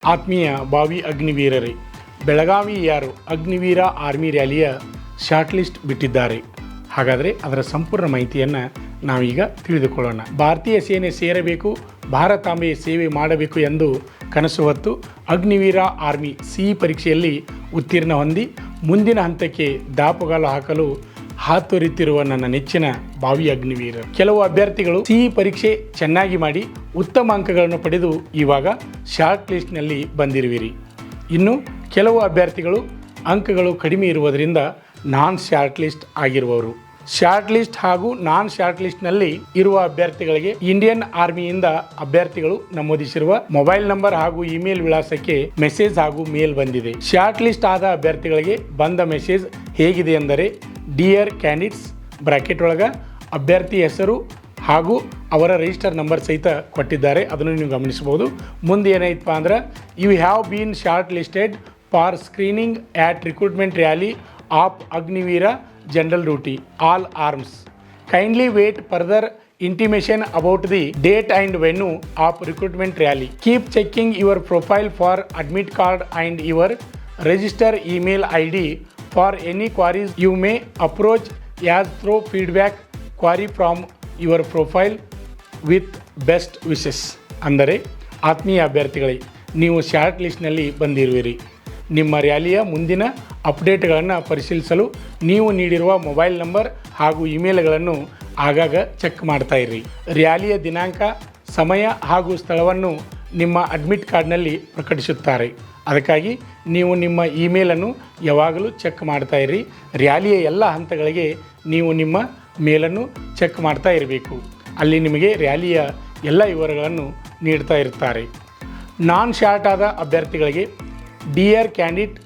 ಆತ್ಮೀಯ ಭಾವಿ ಅಗ್ನಿವೀರರೇ, ಬೆಳಗಾವಿ ಯಾರು ಅಗ್ನಿವೀರ ಆರ್ಮಿ ರ್ಯಾಲಿಯ ಶಾರ್ಟ್ ಲಿಸ್ಟ್ ಬಿಟ್ಟಿದ್ದಾರೆ. ಹಾಗಾದರೆ ಅದರ ಸಂಪೂರ್ಣ ಮಾಹಿತಿಯನ್ನು ನಾವೀಗ ತಿಳಿದುಕೊಳ್ಳೋಣ. ಭಾರತೀಯ ಸೇನೆ ಸೇರಬೇಕು, ಭಾರತಾಂಬೆಯ ಸೇವೆ ಮಾಡಬೇಕು ಎಂದು ಕನಸು ಹೊತ್ತು ಅಗ್ನಿವೀರ ಆರ್ಮಿ ಸಿಇ ಪರೀಕ್ಷೆಯಲ್ಲಿ ಉತ್ತೀರ್ಣ ಹೊಂದಿ ಮುಂದಿನ ಹಂತಕ್ಕೆ ದಾಪುಗಾಲು ಹಾಕಲು ಹಾತೊರೆತಿರುವ ನನ್ನ ನೆಚ್ಚಿನ ಭಾವಿ ಅಗ್ನಿವೀರರು. ಕೆಲವು ಅಭ್ಯರ್ಥಿಗಳು ಸಿಇ ಪರೀಕ್ಷೆ ಚೆನ್ನಾಗಿ ಮಾಡಿ ಉತ್ತಮ ಅಂಕಗಳನ್ನು ಪಡೆದು ಇವಾಗ ಶಾರ್ಟ್ ಲಿಸ್ಟ್ನಲ್ಲಿ ಬಂದಿರುವಿರಿ. ಇನ್ನು ಕೆಲವು ಅಭ್ಯರ್ಥಿಗಳು ಅಂಕಗಳು ಕಡಿಮೆ ಇರುವುದರಿಂದ ನಾನ್ ಶಾರ್ಟ್ ಲಿಸ್ಟ್ ಆಗಿರುವವರು. ಶಾರ್ಟ್ ಲಿಸ್ಟ್ ಹಾಗೂ ನಾನ್ ಶಾರ್ಟ್ ಲಿಸ್ಟ್ನಲ್ಲಿ ಇರುವ ಅಭ್ಯರ್ಥಿಗಳಿಗೆ ಇಂಡಿಯನ್ ಆರ್ಮಿಯಿಂದ ಅಭ್ಯರ್ಥಿಗಳು ನಮೂದಿಸಿರುವ ಮೊಬೈಲ್ ನಂಬರ್ ಹಾಗೂ ಇಮೇಲ್ ವಿಳಾಸಕ್ಕೆ ಮೆಸೇಜ್ ಹಾಗೂ ಮೇಲ್ ಬಂದಿದೆ. ಶಾರ್ಟ್ ಲಿಸ್ಟ್ ಆದ ಅಭ್ಯರ್ಥಿಗಳಿಗೆ ಬಂದ ಮೆಸೇಜ್ ಹೇಗಿದೆ ಎಂದರೆ, ಡಿಯರ್ ಕ್ಯಾಂಡಿಡೇಟ್ಸ್ ಬ್ರಾಕೆಟ್ ಒಳಗೆ ಅಭ್ಯರ್ಥಿ ಹೆಸರು ಹಾಗೂ ಅವರ ರಿಜಿಸ್ಟರ್ ನಂಬರ್ ಸಹಿತ ಕೊಟ್ಟಿದ್ದಾರೆ. ಅದನ್ನು ನೀವು ಗಮನಿಸಬಹುದು. ಮುಂದೆ ಏನಾಯ್ತಪ್ಪ ಅಂದ್ರೆ, you have been short listed for screening at recruitment rally of Agniveer general duty all arms. Kindly wait further intimation about the date and venue of recruitment rally. Keep checking your profile for admit card and your register email ID for any queries you may approach as through feedback query from your profile with best wishes. ಅಂದರೆ ಆತ್ಮೀಯ ಅಭ್ಯರ್ಥಿಗಳೇ, ನೀವು short ಲಿಸ್ಟ್ನಲ್ಲಿ ಬಂದಿರುವಿರಿ. ನಿಮ್ಮ ರ್ಯಾಲಿಯ ಮುಂದಿನ ಅಪ್ಡೇಟ್ಗಳನ್ನು ಪರಿಶೀಲಿಸಲು ನೀವು ನೀಡಿರುವ mobile number ಹಾಗೂ ಇಮೇಲ್ಗಳನ್ನು ಆಗಾಗ ಚೆಕ್ ಮಾಡ್ತಾ ಇರಿ. ರ್ಯಾಲಿಯ ದಿನಾಂಕ, ಸಮಯ ಹಾಗೂ ಸ್ಥಳವನ್ನು ನಿಮ್ಮ ಅಡ್ಮಿಟ್ ಕಾರ್ಡ್ನಲ್ಲಿ ಪ್ರಕಟಿಸುತ್ತಾರೆ. ಅದಕ್ಕಾಗಿ ನೀವು ನಿಮ್ಮ ಇಮೇಲನ್ನು ಯಾವಾಗಲೂ ಚೆಕ್ ಮಾಡ್ತಾ ಇರಿ. ರ್ಯಾಲಿಯ ಎಲ್ಲ ಹಂತಗಳಿಗೆ ನೀವು ನಿಮ್ಮ ಮೇಲನ್ನು ಚೆಕ್ ಮಾಡ್ತಾ ಇರಬೇಕು. ಅಲ್ಲಿ ನಿಮಗೆ ರ್ಯಾಲಿಯ ಎಲ್ಲ ವಿವರಗಳನ್ನು ನೀಡ್ತಾ ಇರ್ತಾರೆ. ನಾನ್ ಶಾರ್ಟ್ ಆದ ಅಭ್ಯರ್ಥಿಗಳಿಗೆ, dear candidate,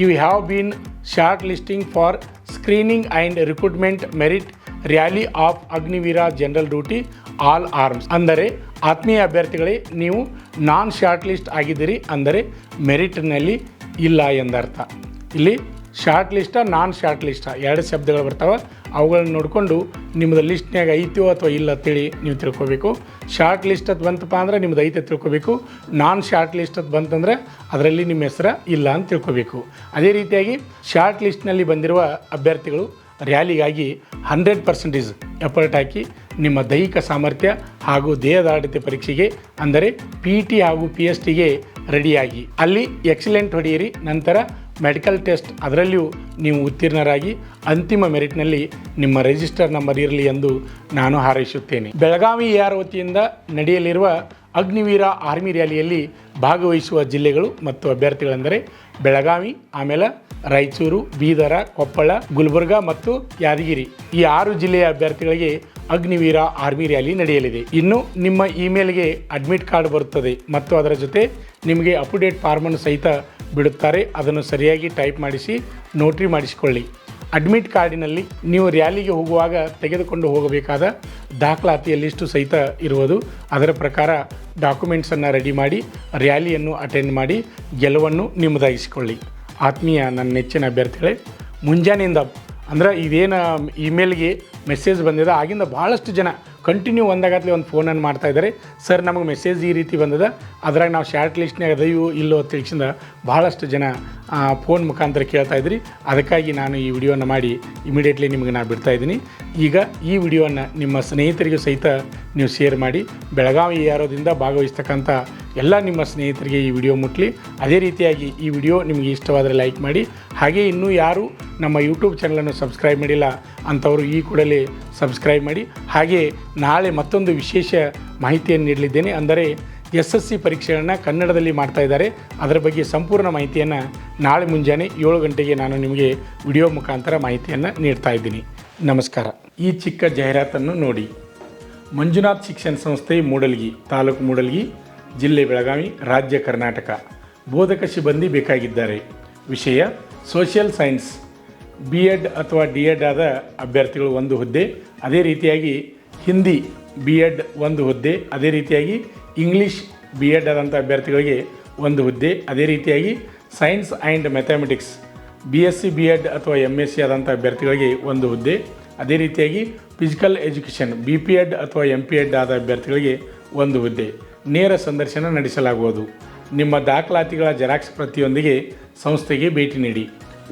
you have been short listing for screening and recruitment merit rally of Agniveer general duty all arms. ಅಂದರೆ ಆತ್ಮೀಯ ಅಭ್ಯರ್ಥಿಗಳೇ, ನೀವು ನಾನ್ ಶಾರ್ಟ್ ಲಿಸ್ಟ್ ಆಗಿದ್ದೀರಿ, ಅಂದರೆ ಮೆರಿಟ್ನಲ್ಲಿ ಇಲ್ಲ ಎಂದರ್ಥ. ಇಲ್ಲಿ ಶಾರ್ಟ್ ಲಿಸ್ಟ ನಾನ್ ಶಾರ್ಟ್ ಲಿಸ್ಟ ಎರಡು ಶಬ್ದಗಳು ಬರ್ತಾವೆ. ಅವುಗಳನ್ನ ನೋಡಿಕೊಂಡು ನಿಮ್ಮದು ಲಿಸ್ಟ್ನಾಗ ಐತೋ ಅಥವಾ ಇಲ್ಲ ಅಂತೇಳಿ ನೀವು ತಿಳ್ಕೊಬೇಕು. ಶಾರ್ಟ್ ಲಿಸ್ಟ್ ಅದು ಬಂತಪ್ಪ ಅಂದ್ರೆ ನಿಮ್ಮದು ಐತೆ ತಿಳ್ಕೊಬೇಕು. ನಾನ್ ಶಾರ್ಟ್ ಲಿಸ್ಟ್ ಅದು ಬಂತಂದರೆ ಅದರಲ್ಲಿ ನಿಮ್ಮ ಹೆಸರು ಇಲ್ಲ ಅಂತ ತಿಳ್ಕೊಬೇಕು. ಅದೇ ರೀತಿಯಾಗಿ ಶಾರ್ಟ್ ಲಿಸ್ಟ್ನಲ್ಲಿ ಬಂದಿರುವ ಅಭ್ಯರ್ಥಿಗಳು ರ್ಯಾಲಿಗಾಗಿ 100% ಎಫರ್ಟ್ ಹಾಕಿ ನಿಮ್ಮ ದೈಹಿಕ ಸಾಮರ್ಥ್ಯ ಹಾಗೂ ದೇಹದಾಢ್ಯತೆ ಪರೀಕ್ಷೆಗೆ, ಅಂದರೆ PT ಹಾಗೂ PSTಗೆ ರೆಡಿಯಾಗಿ ಅಲ್ಲಿ ಎಕ್ಸಲೆಂಟ್ ಹೊಡೆಯಿರಿ. ನಂತರ ಮೆಡಿಕಲ್ ಟೆಸ್ಟ್, ಅದರಲ್ಲಿಯೂ ನೀವು ಉತ್ತೀರ್ಣರಾಗಿ ಅಂತಿಮ ಮೆರಿಟ್ನಲ್ಲಿ ನಿಮ್ಮ ರಿಜಿಸ್ಟರ್ ನಂಬರ್ ಇರಲಿ ಎಂದು ನಾನು ಹಾರೈಸುತ್ತೇನೆ. ಬೆಳಗಾವಿ AR ವತಿಯಿಂದ ನಡೆಯಲಿರುವ ಅಗ್ನಿವೀರ ಆರ್ಮಿ ರ್ಯಾಲಿಯಲ್ಲಿ ಭಾಗವಹಿಸುವ ಜಿಲ್ಲೆಗಳು ಮತ್ತು ಅಭ್ಯರ್ಥಿಗಳೆಂದರೆ ಬೆಳಗಾವಿ, ಆಮೇಲೆ ರಾಯಚೂರು, ಬೀದರ, ಕೊಪ್ಪಳ, ಗುಲ್ಬರ್ಗ ಮತ್ತು ಯಾದಗಿರಿ. ಈ 6 ಜಿಲ್ಲೆಯ ಅಭ್ಯರ್ಥಿಗಳಿಗೆ ಅಗ್ನಿವೀರ ಆರ್ಮಿ ರ್ಯಾಲಿ ನಡೆಯಲಿದೆ. ಇನ್ನು ನಿಮ್ಮ ಇಮೇಲ್ಗೆ ಅಡ್ಮಿಟ್ ಕಾರ್ಡ್ ಬರುತ್ತದೆ ಮತ್ತು ಅದರ ಜೊತೆ ನಿಮಗೆ ಅಪ್ಡೇಟ್ ಫಾರ್ಮನ್ನು ಸಹಿತ ಬಿಡುತ್ತಾರೆ. ಅದನ್ನು ಸರಿಯಾಗಿ ಟೈಪ್ ಮಾಡಿಸಿ ನೋಟ್ರಿ ಮಾಡಿಸಿಕೊಳ್ಳಿ. ಅಡ್ಮಿಟ್ ಕಾರ್ಡಿನಲ್ಲಿ ನೀವು ರ್ಯಾಲಿಗೆ ಹೋಗುವಾಗ ತೆಗೆದುಕೊಂಡು ಹೋಗಬೇಕಾದ ದಾಖಲಾತಿಯ ಲಿಸ್ಟು ಸಹಿತ ಇರುವುದು. ಅದರ ಪ್ರಕಾರ ಡಾಕ್ಯುಮೆಂಟ್ಸನ್ನು ರೆಡಿ ಮಾಡಿ ರ್ಯಾಲಿಯನ್ನು ಅಟೆಂಡ್ ಮಾಡಿ ಗೆಲುವನ್ನು ನಿಮ್ಮದಾಗಿಸಿಕೊಳ್ಳಿ. ಆತ್ಮೀಯ ನನ್ನ ನೆಚ್ಚಿನ ಅಭ್ಯರ್ಥಿಗಳೇ, ಮುಂಜಾನೆಯಿಂದ ಅಂದ್ರೆ ಇದೇನು ಇಮೇಲ್ಗೆ ಮೆಸೇಜ್ ಬಂದಿದೆ, ಆಗಿಂದ ಭಾಳಷ್ಟು ಜನ ಕಂಟಿನ್ಯೂ ಒಂದಾಗತ್ಲೆ ಒಂದು ಫೋನನ್ನು ಮಾಡ್ತಾಯಿದ್ದಾರೆ. ಸರ್, ನಮಗೆ ಮೆಸೇಜ್ ಈ ರೀತಿ ಬಂದದ, ಅದ್ರಾಗ ನಾವು ಶಾರ್ಟ್ ಲಿಸ್ಟ್ನಾಗ ಅದೆಯೋ ಇಲ್ಲೋ ತಿಳಿಸಿದ ಭಾಳಷ್ಟು ಜನ ಫೋನ್ ಮುಖಾಂತರ ಕೇಳ್ತಾಯಿದ್ರಿ. ಅದಕ್ಕಾಗಿ ನಾನು ಈ ವಿಡಿಯೋನ ಮಾಡಿ ಇಮಿಡಿಯೇಟ್ಲಿ ನಿಮಗೆ ನಾನು ಬಿಡ್ತಾಯಿದ್ದೀನಿ. ಈಗ ಈ ವಿಡಿಯೋನ ನಿಮ್ಮ ಸ್ನೇಹಿತರಿಗೂ ಸಹಿತ ನೀವು ಶೇರ್ ಮಾಡಿ. ಬೆಳಗಾವಿ ARದಿಂದ ಭಾಗವಹಿಸ್ತಕ್ಕಂಥ ಎಲ್ಲ ನಿಮ್ಮ ಸ್ನೇಹಿತರಿಗೆ ಈ ವಿಡಿಯೋ ಮುಟ್ಲಿ. ಅದೇ ರೀತಿಯಾಗಿ ಈ ವಿಡಿಯೋ ನಿಮಗೆ ಇಷ್ಟವಾದರೆ ಲೈಕ್ ಮಾಡಿ. ಹಾಗೆ ಇನ್ನೂ ಯಾರು ನಮ್ಮ ಯೂಟ್ಯೂಬ್ ಚಾನಲನ್ನು ಸಬ್ಸ್ಕ್ರೈಬ್ ಮಾಡಿಲ್ಲ ಅಂಥವರು ಈ ಕೂಡಲೇ ಸಬ್ಸ್ಕ್ರೈಬ್ ಮಾಡಿ. ಹಾಗೆ ನಾಳೆ ಮತ್ತೊಂದು ವಿಶೇಷ ಮಾಹಿತಿಯನ್ನು ನೀಡಲಿದ್ದೇನೆ. ಅಂದರೆ SSC ಪರೀಕ್ಷೆಗಳನ್ನು ಕನ್ನಡದಲ್ಲಿ ಮಾಡ್ತಾ ಇದ್ದಾರೆ. ಅದರ ಬಗ್ಗೆ ಸಂಪೂರ್ಣ ಮಾಹಿತಿಯನ್ನು ನಾಳೆ ಮುಂಜಾನೆ 7 ಗಂಟೆಗೆ ನಾನು ನಿಮಗೆ ವಿಡಿಯೋ ಮುಖಾಂತರ ಮಾಹಿತಿಯನ್ನು ನೀಡ್ತಾ ಇದ್ದೀನಿ. ನಮಸ್ಕಾರ. ಈ ಚಿಕ್ಕ ಜಾಹೀರಾತನ್ನು ನೋಡಿ. ಮಂಜುನಾಥ್ ಶಿಕ್ಷಣ ಸಂಸ್ಥೆ, ಮೂಡಲಗಿ, ತಾಲೂಕು ಮೂಡಲಗಿ, ಜಿಲ್ಲೆ ಬೆಳಗಾವಿ, ರಾಜ್ಯ ಕರ್ನಾಟಕ. ಬೋಧಕ ಸಿಬ್ಬಂದಿ ಬೇಕಾಗಿದ್ದಾರೆ. ವಿಷಯ ಸೋಷಿಯಲ್ ಸೈನ್ಸ್, BEd ಅಥವಾ DEd ಆದ ಅಭ್ಯರ್ಥಿಗಳು 1 ಹುದ್ದೆ. ಅದೇ ರೀತಿಯಾಗಿ ಹಿಂದಿ BEd 1 ಹುದ್ದೆ. ಅದೇ ರೀತಿಯಾಗಿ ಇಂಗ್ಲೀಷ್ BEd ಆದಂಥ ಅಭ್ಯರ್ಥಿಗಳಿಗೆ 1 ಹುದ್ದೆ. ಅದೇ ರೀತಿಯಾಗಿ science and mathematics BSc BEd ಅಥವಾ MSc ಆದಂಥ ಅಭ್ಯರ್ಥಿಗಳಿಗೆ 1 ಹುದ್ದೆ. ಅದೇ ರೀತಿಯಾಗಿ ಫಿಸಿಕಲ್ ಎಜುಕೇಷನ್ BPEd ಅಥವಾ MPEd ಆದ ಅಭ್ಯರ್ಥಿಗಳಿಗೆ 1 ಹುದ್ದೆ. ನೇರ ಸಂದರ್ಶನ ನಡೆಸಲಾಗುವುದು. ನಿಮ್ಮ ದಾಖಲಾತಿಗಳ ಜೆರಾಕ್ಸ್ ಪ್ರತಿಯೊಂದಿಗೆ ಸಂಸ್ಥೆಗೆ ಭೇಟಿ ನೀಡಿ.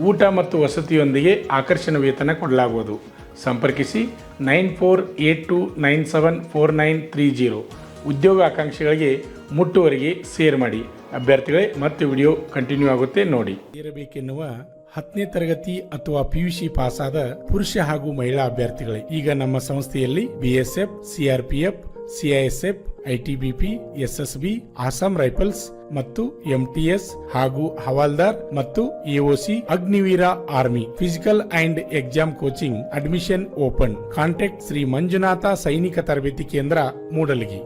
ಊಟ ಮತ್ತು ವಸತಿಯೊಂದಿಗೆ ಆಕರ್ಷಣ ವೇತನ ಕೊಡಲಾಗುವುದು. ಸಂಪರ್ಕಿಸಿ 9482974930. ಉದ್ಯೋಗ ಆಕಾಂಕ್ಷಿಗಳಿಗೆ ಮುಟ್ಟುವರೆಗೆ ಶೇರ್ ಮಾಡಿ. ಅಭ್ಯರ್ಥಿಗಳೇ ಮತ್ತೆ ವಿಡಿಯೋ ಕಂಟಿನ್ಯೂ ಆಗುತ್ತೆ ನೋಡಿ. ಇರಬೇಕೆನ್ನುವ 10ನೇ ತರಗತಿ ಅಥವಾ PUC ಪಾಸಾದ ಪುರುಷ ಹಾಗೂ ಮಹಿಳಾ ಅಭ್ಯರ್ಥಿಗಳೇ, ಈಗ ನಮ್ಮ ಸಂಸ್ಥೆಯಲ್ಲಿ BSF, CRPF, CISF, ITBP, SSB, Assam rifles ಮತ್ತು MTS ಹಾಗೂ ಹವಾಲ್ದಾರ್ ಮತ್ತು AOC, Agniveer army, physical and exam coaching admission open. Contact Shri Manjunatha ಸೈನಿಕ ತರಬೇತಿ ಕೇಂದ್ರ, ಮೂಡಲಗಿ.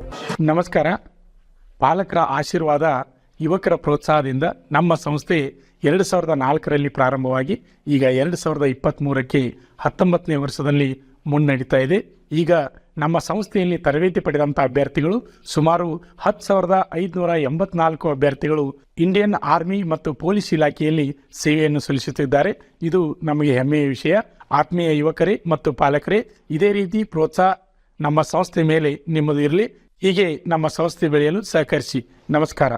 ನಮಸ್ಕಾರ. ಪಾಲಕರ ಆಶೀರ್ವಾದ, ಯುವಕರ ಪ್ರೋತ್ಸಾಹದಿಂದ ನಮ್ಮ ಸಂಸ್ಥೆ 2004ರಲ್ಲಿ ಪ್ರಾರಂಭವಾಗಿ ಈಗ 2023ಕ್ಕೆ 19ನೇ ವರ್ಷದಲ್ಲಿ ಮುನ್ನಡೀತಾ ಇದೆ. ಈಗ ನಮ್ಮ ಸಂಸ್ಥೆಯಲ್ಲಿ ತರಬೇತಿ ಪಡೆದಂಥ ಅಭ್ಯರ್ಥಿಗಳು ಸುಮಾರು 10,584 ಅಭ್ಯರ್ಥಿಗಳು ಇಂಡಿಯನ್ ಆರ್ಮಿ ಮತ್ತು ಪೊಲೀಸ್ ಇಲಾಖೆಯಲ್ಲಿ ಸೇವೆಯನ್ನು ಸಲ್ಲಿಸುತ್ತಿದ್ದಾರೆ. ಇದು ನಮಗೆ ಹೆಮ್ಮೆಯ ವಿಷಯ. ಆತ್ಮೀಯ ಯುವಕರೇ ಮತ್ತು ಪಾಲಕರೇ, ಇದೇ ರೀತಿ ಪ್ರೋತ್ಸಾಹ ನಮ್ಮ ಸಂಸ್ಥೆ ಮೇಲೆ ನಿಮ್ಮದು ಇರಲಿ. ಹೀಗೆ ನಮ್ಮ ಸಂಸ್ಥೆ ಬೆಳೆಯಲು ಸಹಕರಿಸಿ. ನಮಸ್ಕಾರ.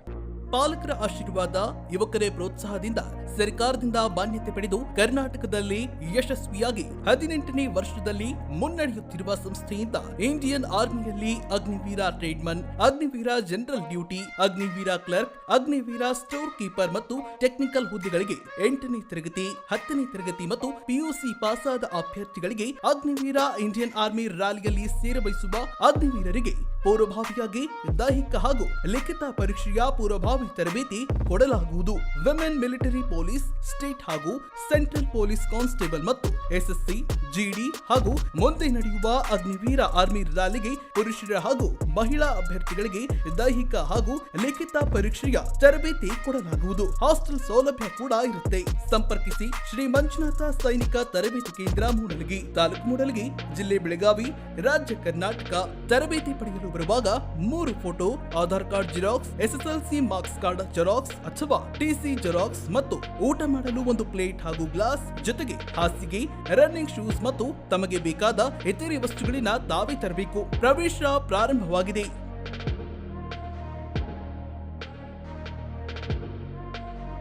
ಪಾಲಕರ ಆಶೀರ್ವಾದ, ಯುವಕರೇ ಪ್ರೋತ್ಸಾಹದಿಂದ ಸರ್ಕಾರದಿಂದ ಮಾನ್ಯತೆ ಪಡೆದು ಕರ್ನಾಟಕದಲ್ಲಿ ಯಶಸ್ವಿಯಾಗಿ 18ನೇ ವರ್ಷದಲ್ಲಿ ಮುನ್ನಡೆಯುತ್ತಿರುವ ಸಂಸ್ಥೆಯಿಂದ ಇಂಡಿಯನ್ ಆರ್ಮಿಯಲ್ಲಿ Agniveer tradesman, Agniveer general duty, Agniveer clerk, Agniveer store keeper ಮತ್ತು ಟೆಕ್ನಿಕಲ್ ಹುದ್ದೆಗಳಿಗೆ 8ನೇ ತರಗತಿ, 10ನೇ ತರಗತಿ ಮತ್ತು PUC ಪಾಸಾದ ಅಭ್ಯರ್ಥಿಗಳಿಗೆ ಅಗ್ನಿವೀರ ಇಂಡಿಯನ್ ಆರ್ಮಿ ರ್ಯಾಲಿಯಲ್ಲಿ ಸೇರಬಯಸುವ ಅಗ್ನಿವೀರರಿಗೆ ಪೂರ್ವಭಾವಿಯಾಗಿ ದೈಹಿಕ ಹಾಗೂ ಲಿಖಿತ ಪರೀಕ್ಷೆಯ ಪೂರ್ವಭಾವಿ ತರಬೇತಿ ಕೊಡಲಾಗುವುದು. ವಿಮೆನ್ ಮಿಲಿಟರಿ ಪೊಲೀಸ್, ಸ್ಟೇಟ್ ಹಾಗೂ ಸೆಂಟ್ರಲ್ ಪೊಲೀಸ್ ಕಾನ್ಸ್ಟೇಬಲ್ ಮತ್ತು SSC, GD ಹಾಗೂ ಮುಂದೆ ನಡೆಯುವ ಅಗ್ನಿವೀರ ಆರ್ಮಿ ರ್ಯಾಲಿಗೆ ಪುರುಷರ ಹಾಗೂ ಮಹಿಳಾ ಅಭ್ಯರ್ಥಿಗಳಿಗೆ ದೈಹಿಕ ಹಾಗೂ ಲಿಖಿತ ಪರೀಕ್ಷೆಯ ತರಬೇತಿ ಕೊಡಲಾಗುವುದು. ಹಾಸ್ಟೆಲ್ ಸೌಲಭ್ಯ ಕೂಡ ಇರುತ್ತೆ. ಸಂಪರ್ಕಿಸಿ ಶ್ರೀ ಮಂಜುನಾಥ ಸೈನಿಕ ತರಬೇತಿ ಕೇಂದ್ರ, ಮೂಡಲಗಿ, ತಾಲೂಕು ಮೂಡಲಗಿ, ಜಿಲ್ಲೆ ಬೆಳಗಾವಿ, ರಾಜ್ಯ ಕರ್ನಾಟಕ. ತರಬೇತಿ ಪಡೆಯಲು ಬರುವಾಗ 3 photo, Aadhaar card xerox, SSLC marks card xerox ಅಥವಾ TC ಜೆರಾಕ್ಸ್ ಮತ್ತು ಊಟ ಮಾಡಲು 1 ಪ್ಲೇಟ್ ಹಾಗೂ ಗ್ಲಾಸ್, ಜೊತೆಗೆ ಹಾಸಿಗೆ, ರನ್ನಿಂಗ್ ಶೂಸ್ ಮತ್ತು ತಮಗೆ ಬೇಕಾದ ಇತರೆ ವಸ್ತುಗಳಿನ ತಾವೇ ತರಬೇಕು. ಪ್ರವೇಶ ಪ್ರಾರಂಭವಾಗಿದೆ.